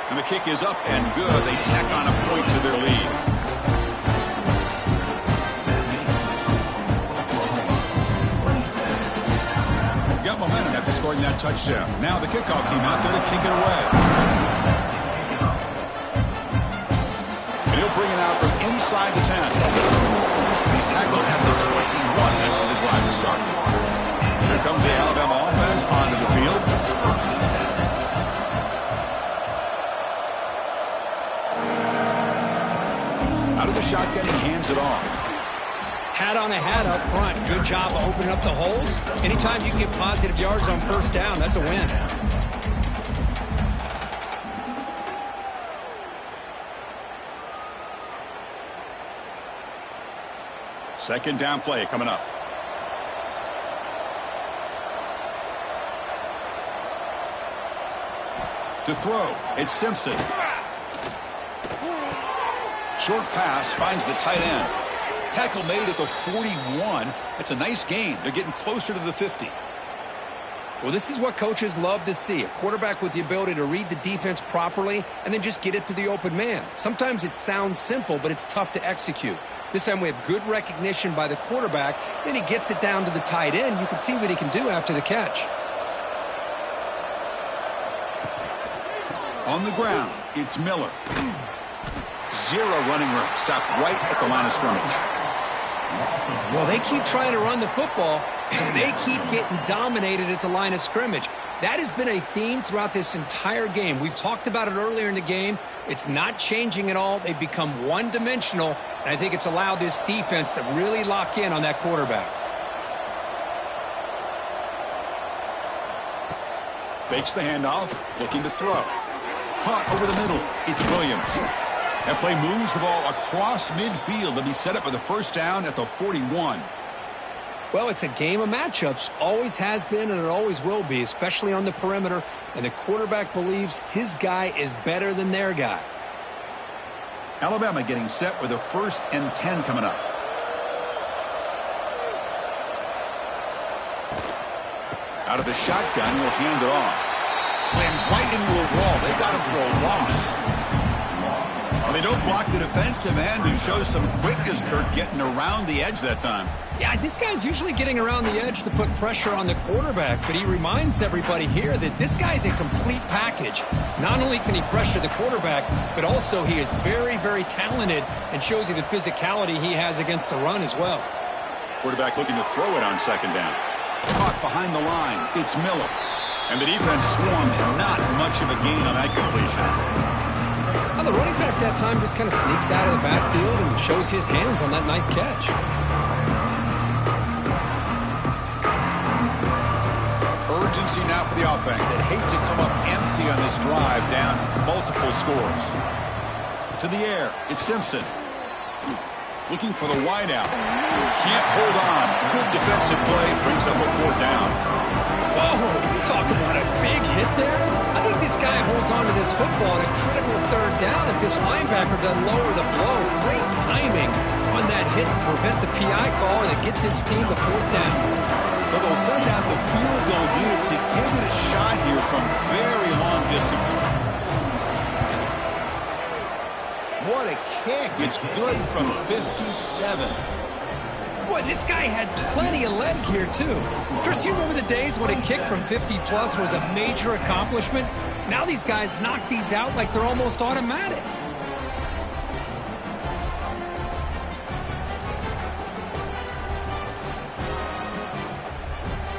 And the kick is up and good. They tack on a point to their lead. Got momentum after scoring that touchdown. Now the kickoff team out there to kick it away. And he'll bring it out from inside the 10. He's tackled at the 21. That's where the drive will start. Here comes the Alabama offense onto the field. Out of the shotgun, he hands it off. Hat on a hat up front. Good job of opening up the holes. Anytime you can get positive yards on first down, that's a win. Second down play coming up. To throw, it's Simpson. Short pass finds the tight end. Tackle made at the 41. That's a nice gain. They're getting closer to the 50. Well, this is what coaches love to see. A quarterback with the ability to read the defense properly and then just get it to the open man. Sometimes it sounds simple, but it's tough to execute. This time we have good recognition by the quarterback. Then he gets it down to the tight end. You can see what he can do after the catch. On the ground, it's Miller. Zero running room. Stopped right at the line of scrimmage. Well, they keep trying to run the football, and they keep getting dominated at the line of scrimmage. That has been a theme throughout this entire game. We've talked about it earlier in the game. It's not changing at all. They've become one-dimensional, and I think it's allowed this defense to really lock in on that quarterback. Fakes the handoff, looking to throw. Pump over the middle. It's Williams. That play moves the ball across midfield to be set up for the first down at the 41. Well, it's a game of matchups. Always has been and it always will be, especially on the perimeter. And the quarterback believes his guy is better than their guy. Alabama getting set with a 1st and 10 coming up. Out of the shotgun, he'll hand it off. Slams right into a wall. They've got him for a loss. Well, they don't block the defensive end, who shows some quickness, Kurt, getting around the edge that time. Yeah, this guy's usually getting around the edge to put pressure on the quarterback, but he reminds everybody here that this guy's a complete package. Not only can he pressure the quarterback, but also he is very, very talented and shows you the physicality he has against the run as well. Quarterback looking to throw it on second down. Caught behind the line. It's Miller. And the defense swarms. Not much of a gain on that completion. Well, the running back that time just kind of sneaks out of the backfield and shows his hands on that nice catch. Urgency now for the offense. They'd hate to come up empty on this drive, down multiple scores. To the air, it's Simpson. Looking for the wideout. Can't hold on. Good defensive play. Brings up a 4th down. Whoa, you talk about a big hit there. I think this guy holds on to this football at a critical 3rd down if this linebacker doesn't lower the blow. Great timing on that hit to prevent the PI call and to get this team to 4th down. So they'll send out the field goal unit to give it a shot here from very long distance. What a kick. It's good from 57. Boy, this guy had plenty of leg here, too. Chris, you remember the days when a kick from 50-plus was a major accomplishment? Now these guys knock these out like they're almost automatic.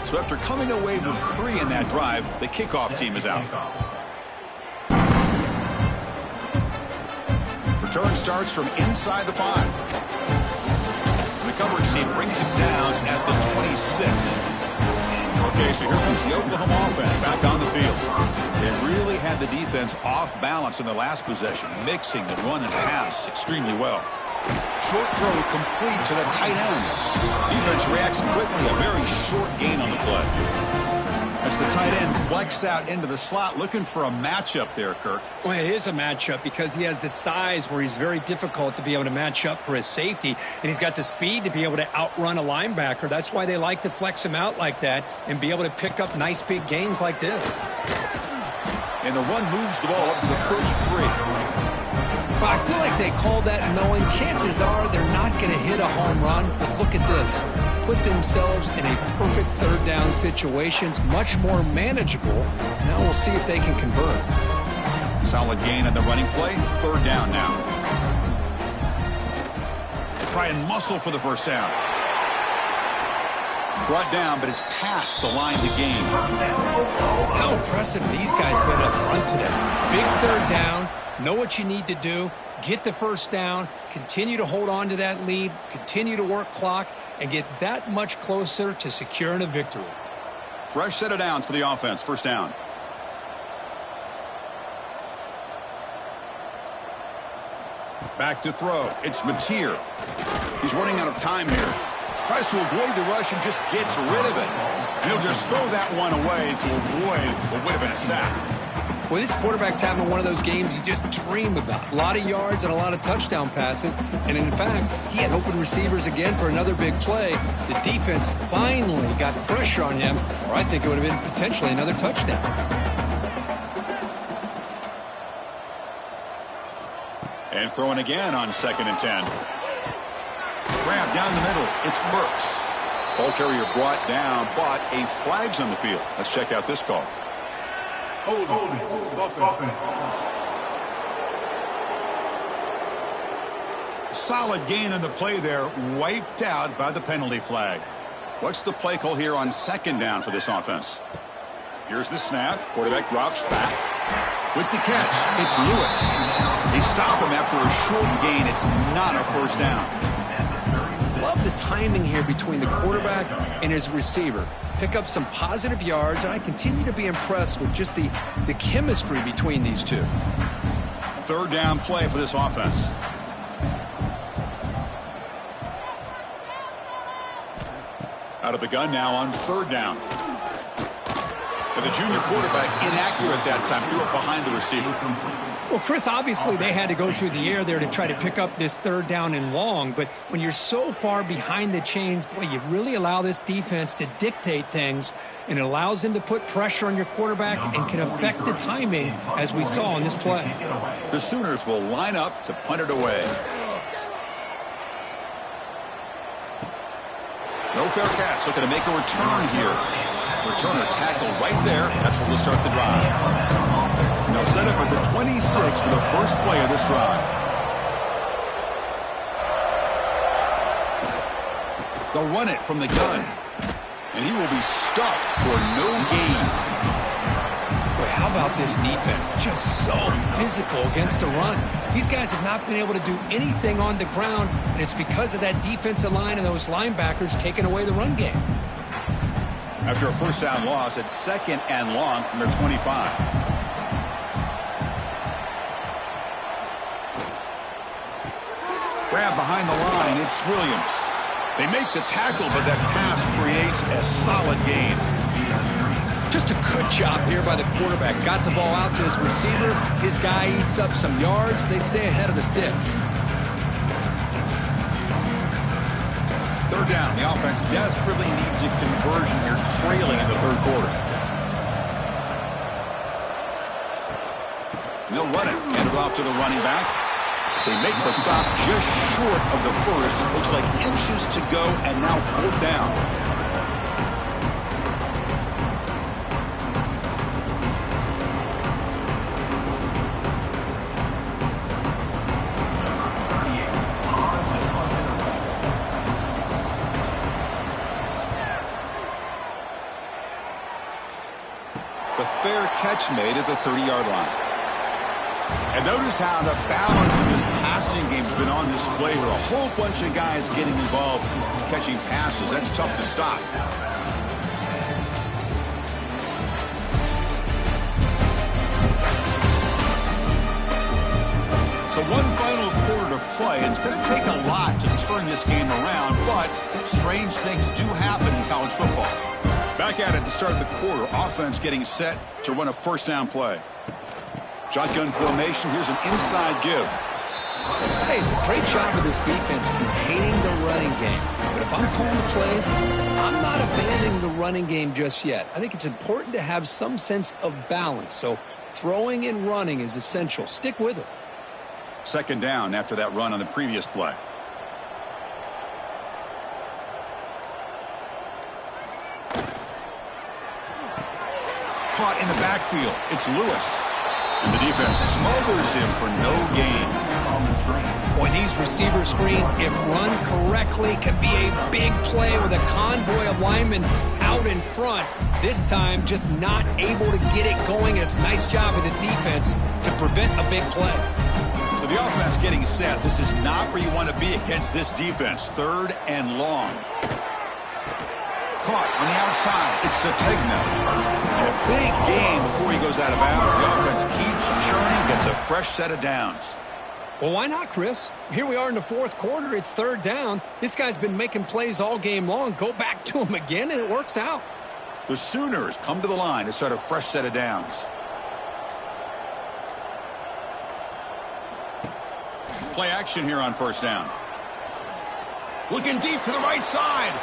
So after coming away with 3 in that drive, the kickoff team is out. Return starts from inside the 5. The coverage team brings it down at the 26. Okay, so here comes the Oklahoma offense back on the field. They really had the defense off balance in the last possession, mixing the run and pass extremely well. Short throw complete to the tight end. Defense reacts quickly, a very short gain on the play. As the tight end flex out into the slot, looking for a matchup there, Kirk. Well, it is a matchup because he has the size where he's very difficult to be able to match up for his safety, and he's got the speed to be able to outrun a linebacker. That's why they like to flex him out like that and be able to pick up nice big gains like this. And the run moves the ball up to the 33. Well, I feel like they called that knowing chances are they're not going to hit a home run, but look at this. Put themselves in a perfect third down situations, much more manageable. Now we'll see if they can convert. Solid gain on the running play. Third down now. Try and muscle for the first down. Brought down, but it's past the line to gain. How impressive these guys been up front today. Big third down. Know what you need to do. Get the first down. Continue to hold on to that lead. Continue to work clock and get that much closer to securing a victory. Fresh set of downs for the offense. First down. Back to throw. It's Mateer. He's running out of time here. Tries to avoid the rush and just gets rid of it. And he'll just throw that one away to avoid what would have been a sack. Well, this quarterback's having one of those games you just dream about. A lot of yards and a lot of touchdown passes. And in fact, he had open receivers again for another big play. The defense finally got pressure on him, or I think it would have been potentially another touchdown. And throwing again on 2nd and 10. Grab down the middle. It's Burks. Ball carrier brought down, but a flag's on the field. Let's check out this call. Holding. Solid gain on the play there, wiped out by the penalty flag. What's the play call here on 2nd down for this offense? Here's the snap. Quarterback drops back. With the catch, it's Lewis. They stop him after a short gain. It's not a first down. Love the timing here between the quarterback and his receiver. Pick up some positive yards, and I continue to be impressed with just the chemistry between these two. Third down play for this offense. Out of the gun now on 3rd down. And the junior quarterback inaccurate that time. Threw it behind the receiver. Well, Chris, obviously they had to go through the air there to try to pick up this 3rd down and long, but when you're so far behind the chains, boy, you really allow this defense to dictate things, and it allows them to put pressure on your quarterback and can affect the timing, as we saw in this play. The Sooners will line up to punt it away. No fair catch, looking to make a return here. Returner tackled right there. That's what will start the drive. Now set up at the 26 for the first play of this drive. They'll run it from the gun. And he will be stuffed for no gain. Boy, how about this defense? Just so physical against the run. These guys have not been able to do anything on the ground, and it's because of that defensive line and those linebackers taking away the run game. After a first down loss, it's 2nd and long from their 25. Grab behind the line, it's Williams. They make the tackle, but that pass creates a solid gain. Just a good job here by the quarterback. Got the ball out to his receiver. His guy eats up some yards. They stay ahead of the sticks. 3rd down. The offense desperately needs a conversion here, trailing in the 3rd quarter. And they'll run it. Hand it off to the running back. They make the stop just short of the first. Looks like inches to go, and now 4th down. The fair catch made at the 30-yard line. And notice how the balance of this passing game has been on display with a whole bunch of guys getting involved catching passes. That's tough to stop. So one final quarter to play, and it's going to take a lot to turn this game around, but strange things do happen in college football. Back at it to start the quarter. Offense getting set to run a first down play. Shotgun formation. Here's an inside give. Hey, it's a great job of this defense containing the running game. But if I'm calling the plays, I'm not abandoning the running game just yet. I think it's important to have some sense of balance. So throwing and running is essential. Stick with it. Second down after that run on the previous play. Caught in the backfield. It's Lewis. And the defense smothers him for no gain. Boy, these receiver screens, if run correctly, can be a big play with a convoy of linemen out in front. This time, just not able to get it going. It's a nice job of the defense to prevent a big play. So the offense getting set. This is not where you want to be against this defense. Third and long. Caught on the outside. It's Sategna. And a big gain before he goes out of bounds. The offense keeps churning, gets a fresh set of downs. Well, why not, Chris? Here we are in the fourth quarter. It's third down. This guy's been making plays all game long. Go back to him again, and it works out. The Sooners come to the line to start a fresh set of downs. Play action here on first down. Looking deep to the right side.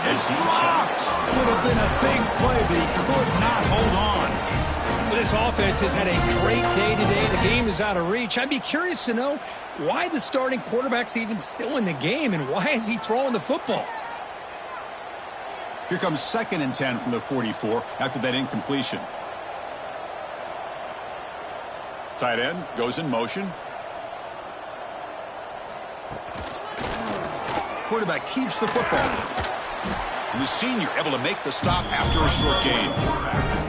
It's dropped. Would have been a big play, but he could not hold on. This offense has had a great day today. The game is out of reach. I'd be curious to know why the starting quarterback's even still in the game, and why is he throwing the football? Here comes 2nd and 10 from the 44 after that incompletion. Tight end goes in motion. Quarterback keeps the football. The senior able to make the stop after a short gain.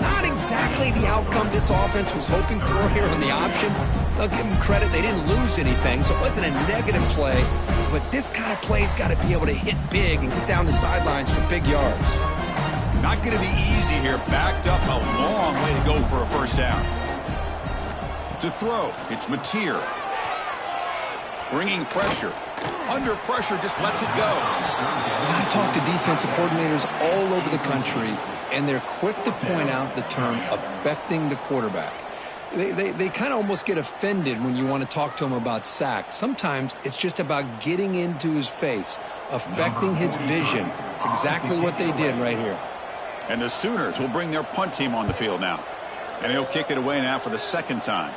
Not exactly the outcome this offense was hoping for here on the option. I'll give them credit. They didn't lose anything, so it wasn't a negative play. But this kind of play's got to be able to hit big and get down the sidelines for big yards. Not going to be easy here. Backed up a long way to go for a first down. To throw, it's Mateer. Bringing pressure. Under pressure, just lets it go. I talk to defensive coordinators all over the country, and they're quick to point out the term affecting the quarterback. They kind of almost get offended when you want to talk to them about sacks. Sometimes it's just about getting into his face, affecting his vision. It's exactly what they did right here. And the Sooners will bring their punt team on the field now. And he'll kick it away now for the second time.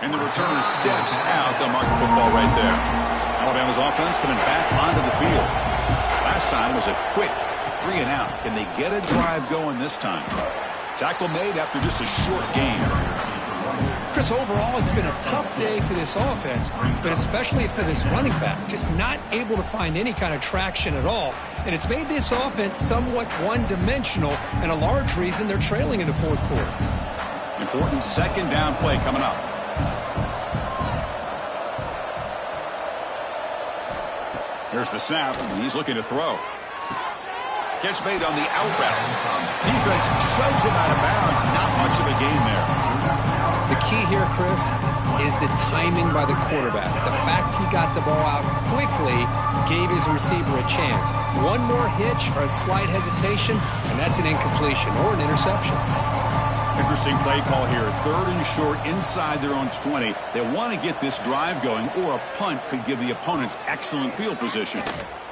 And the returner steps out. They'll mark the football right there. Alabama's offense coming back onto the field. Last time was a quick 3 and out. Can they get a drive going this time? Tackle made after just a short gain. Chris, overall, it's been a tough day for this offense, but especially for this running back. Just not able to find any kind of traction at all. And it's made this offense somewhat one-dimensional, and a large reason they're trailing in the fourth quarter. Important second down play coming up. Here's the snap, and he's looking to throw. Catch made on the out route. Defense shoves him out of bounds. Not much of a gain there. The key here, Chris, is the timing by the quarterback. The fact he got the ball out quickly gave his receiver a chance. One more hitch or a slight hesitation, and that's an incompletion or an interception. Interesting play call here. 3rd and short inside their own 20. They want to get this drive going, or a punt could give the opponents excellent field position.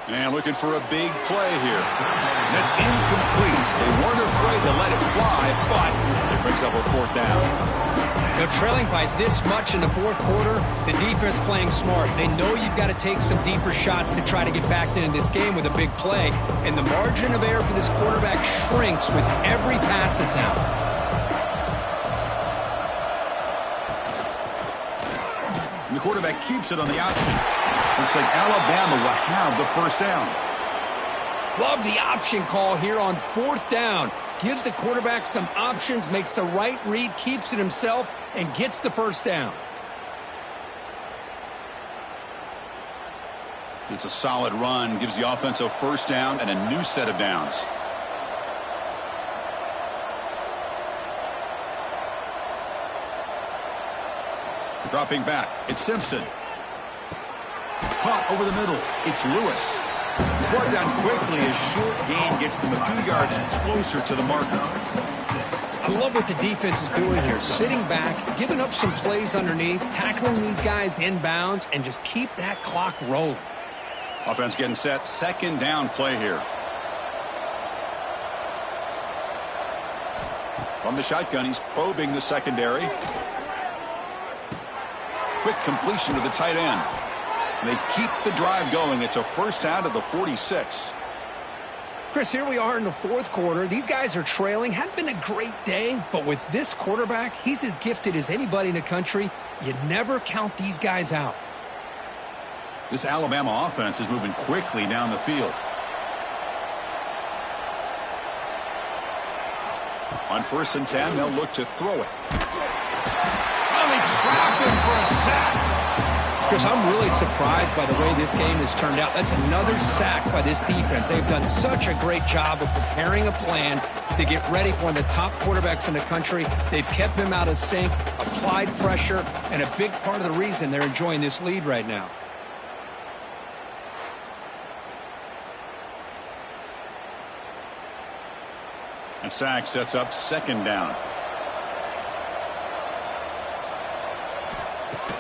And looking for a big play here. And that's incomplete. They weren't afraid to let it fly, but it brings up a 4th down. They're trailing by this much in the fourth quarter. The defense playing smart. They know you've got to take some deeper shots to try to get back into this game with a big play. And the margin of error for this quarterback shrinks with every pass attempt. And the quarterback keeps it on the option. Looks like Alabama will have the first down. Love the option call here on 4th down. Gives the quarterback some options, makes the right read, keeps it himself, and gets the first down. It's a solid run, gives the offense a first down and a new set of downs. Dropping back, it's Simpson. Caught over the middle, it's Lewis. He's brought down quickly as short gain gets them a few yards closer to the marker. I love what the defense is doing here. Sitting back, giving up some plays underneath, tackling these guys inbounds, and just keep that clock rolling. Offense getting set. Second down play here. From the shotgun, he's probing the secondary. Quick completion to the tight end. They keep the drive going. It's a first down to the 46. Chris, here we are in the fourth quarter. These guys are trailing. Hadn't been a great day, but with this quarterback, he's as gifted as anybody in the country. You never count these guys out. This Alabama offense is moving quickly down the field. On 1st and 10, they'll look to throw it. Oh, they trap him for a sack. Chris, I'm really surprised by the way this game has turned out. That's another sack by this defense. They've done such a great job of preparing a plan to get ready for one of the top quarterbacks in the country. They've kept him out of sync, applied pressure, and a big part of the reason they're enjoying this lead right now. And sack sets up second down.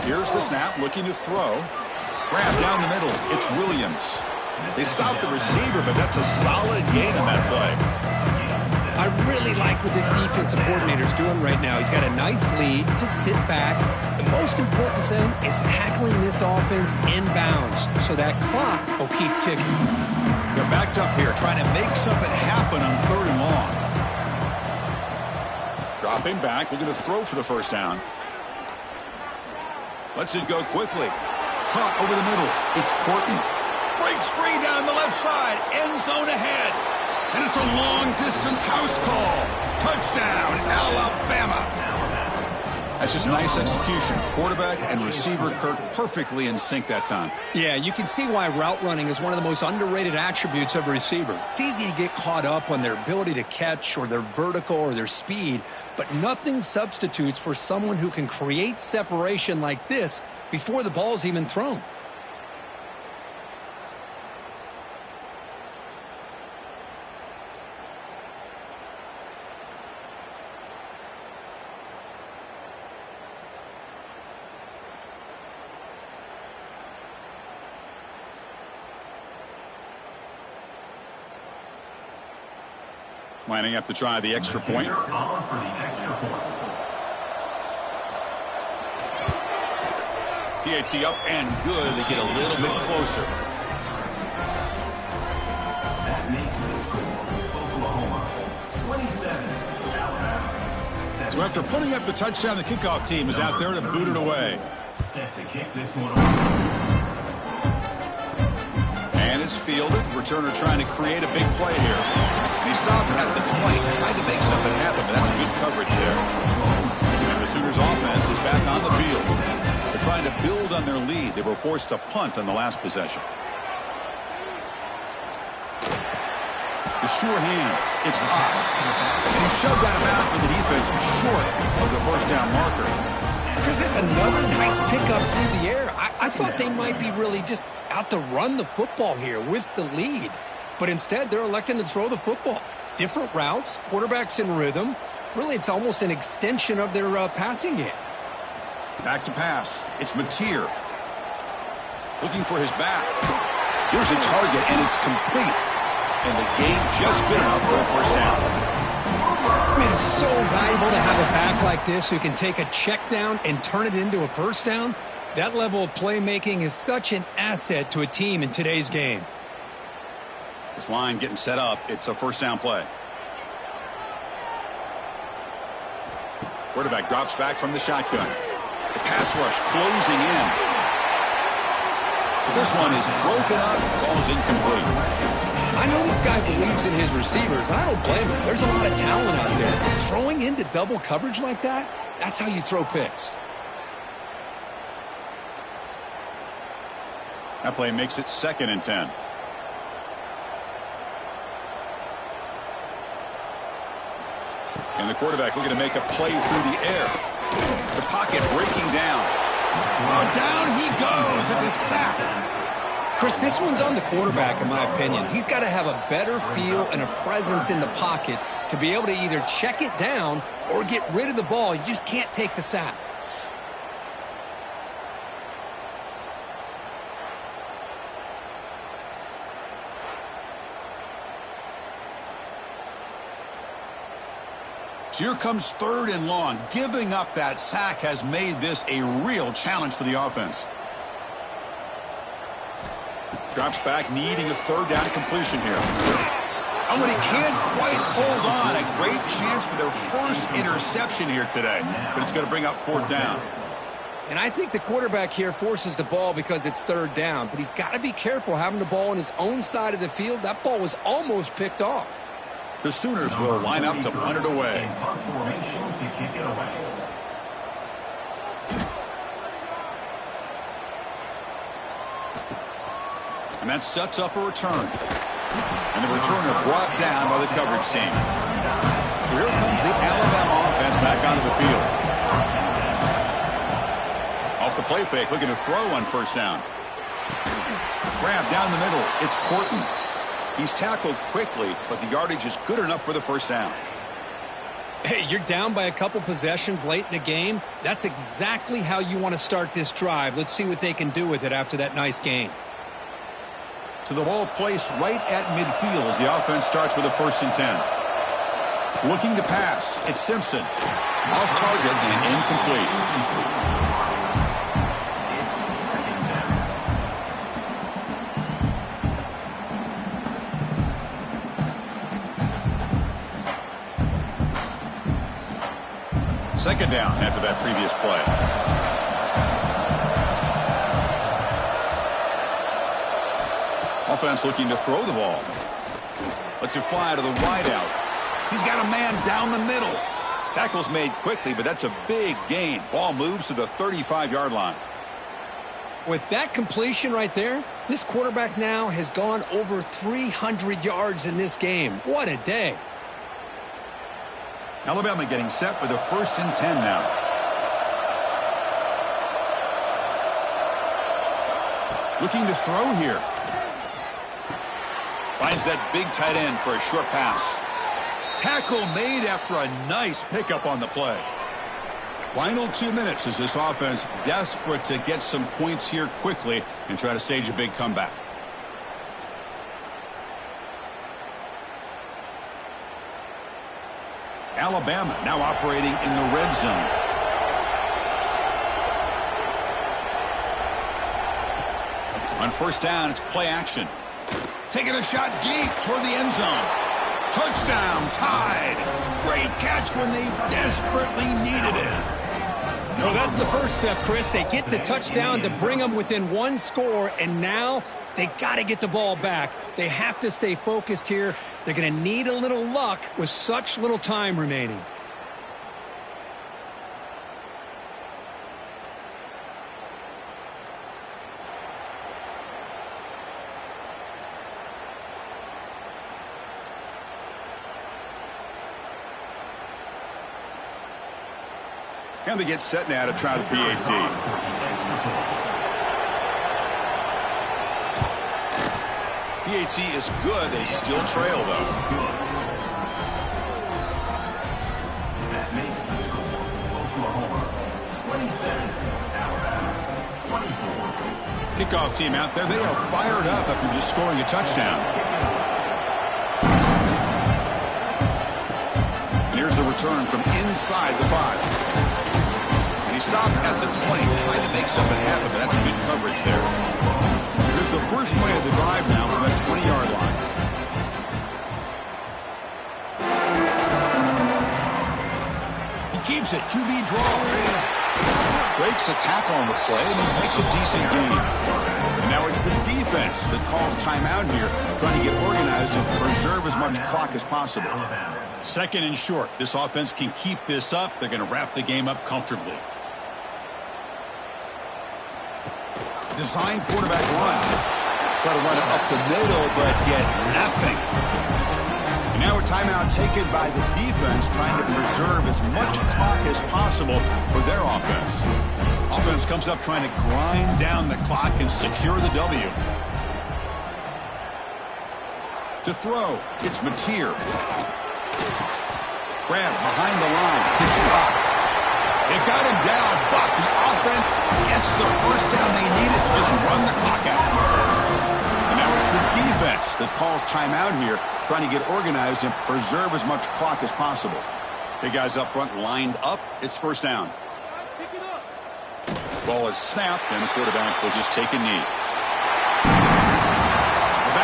Here's the snap, looking to throw. Grab down the middle. It's Williams. They stop the receiver, but that's a solid gain on that play. I really like what this defensive coordinator is doing right now. He's got a nice lead to sit back. The most important thing is tackling this offense inbounds so that clock will keep ticking. They're backed up here, trying to make something happen on 3rd and long. Dropping back, looking to throw for the first down. Lets it go quickly. Caught over the middle. It's Horton. Breaks free down the left side. End zone ahead. And it's a long-distance house call. Touchdown, Alabama. That's just nice execution. Quarterback and receiver Kirk perfectly in sync that time. Yeah, you can see why route running is one of the most underrated attributes of a receiver. It's easy to get caught up on their ability to catch or their vertical or their speed, but nothing substitutes for someone who can create separation like this before the ball's even thrown. Lining up to try the extra point. PAT up and good. They get a little bit closer. So after putting up the touchdown, the kickoff team is out there to boot it away. Set to kick this one. And it's fielded. Returner trying to create a big play here. He stopped at the 20, tried to make something happen, but that's good coverage there. And the Sooners offense is back on the field. They're trying to build on their lead. They were forced to punt on the last possession. The sure hands. It's Ott. And he shoved out of bounds, but the defense short of the first down marker. Chris, it's another nice pickup through the air. I thought they might be really just out to run the football here with the lead. But instead, they're electing to throw the football. Different routes, quarterbacks in rhythm. Really, it's almost an extension of their passing game. Back to pass. It's Mateer. Looking for his back. Here's a target, and it's complete. And the gain just good enough for a first down. I mean, it's so valuable to have a back like this who can take a check down and turn it into a first down. That level of playmaking is such an asset to a team in today's game. This line getting set up. It's a first down play. Quarterback drops back from the shotgun. The pass rush closing in. But this one is broken up. Ball's incomplete. I know this guy believes in his receivers. I don't blame him. There's a lot of talent out there. But throwing into double coverage like that, that's how you throw picks. That play makes it 2nd and 10. And the quarterback looking to make a play through the air. The pocket breaking down. Oh, down he goes. It's a sack. Chris, this one's on the quarterback, in my opinion. He's got to have a better feel and a presence in the pocket to be able to either check it down or get rid of the ball. You just can't take the sack. So here comes 3rd and long. Giving up that sack has made this a real challenge for the offense. Drops back, needing a 3rd down completion here. Oh, but he can't quite hold on. A great chance for their first interception here today. But it's going to bring up 4th down. And I think the quarterback here forces the ball because it's 3rd down. But he's got to be careful having the ball on his own side of the field. That ball was almost picked off. The Sooners will line up to punt it away. And that sets up a return. And the returner brought down by the coverage team. So here comes the Alabama offense back onto the field. Off the play fake, looking to throw on 1st down. Grab down the middle. It's Horton. He's tackled quickly, but the yardage is good enough for the 1st down. Hey, you're down by a couple possessions late in the game. That's exactly how you want to start this drive. Let's see what they can do with it after that nice gain. So the ball placed right at midfield as the offense starts with a 1st and 10. Looking to pass. It's Simpson. Off target and incomplete. Second down after that previous play. Offense looking to throw the ball. Lets it fly to the wideout. He's got a man down the middle. Tackle's made quickly, but that's a big gain. Ball moves to the 35-yard line. With that completion right there, this quarterback now has gone over 300 yards in this game. What a day. Alabama getting set for the 1st and 10 now. Looking to throw here. Finds that big tight end for a short pass. Tackle made after a nice pickup on the play. Final 2 minutes as this offense desperate to get some points here quickly and try to stage a big comeback. Alabama now operating in the red zone. On 1st down, it's play action. Taking a shot deep toward the end zone. Touchdown, tied. Great catch when they desperately needed it. No, that's the first step, Chris. They get the touchdown to bring them within 1 score, and now they got to get the ball back. They have to stay focused here. They're going to need a little luck with such little time remaining. And they get set now to try the PAT. PAT is good. They still trail, though. That makes the score Oklahoma 27, Alabama 24. Kickoff team out there. They are fired up after just scoring a touchdown. And here's the return from inside the 5. He stopped at the 20, trying to make something happen, but that's good coverage there. Here's the first play of the drive now from that 20-yard line. He keeps it, QB draw. Breaks a tackle on the play and makes a decent gain. And now it's the defense that calls timeout here, trying to get organized and preserve as much clock as possible. 2nd and short. This offense can keep this up. They're going to wrap the game up comfortably. Design quarterback run. Try to run it up the middle, but get nothing. And now a timeout taken by the defense, trying to preserve as much clock as possible for their offense. Offense comes up trying to grind down the clock and secure the W. To throw, it's Mateer. Grab behind the line. It's stopped. They got him down, but the offense gets the first down they needed to just run the clock out. And now it's the defense that calls timeout here, trying to get organized and preserve as much clock as possible. The guys up front lined up. It's first down. Ball is snapped, and the quarterback will just take a knee.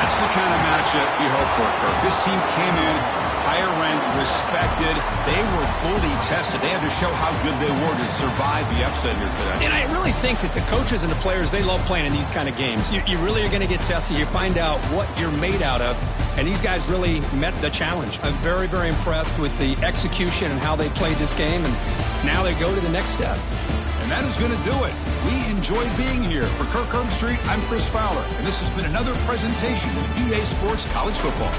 That's the kind of matchup you hope for, Kirk. This team came in higher ranked, respected. They were fully tested. They had to show how good they were to survive the upset here today. And I really think that the coaches and the players, they love playing in these kind of games. You really are going to get tested. You find out what you're made out of. And these guys really met the challenge. I'm very, very impressed with the execution and how they played this game. And now they go to the next step. And that is going to do it. We enjoyed being here. For Kirk Herbstreit, I'm Chris Fowler. And this has been another presentation of EA Sports College Football.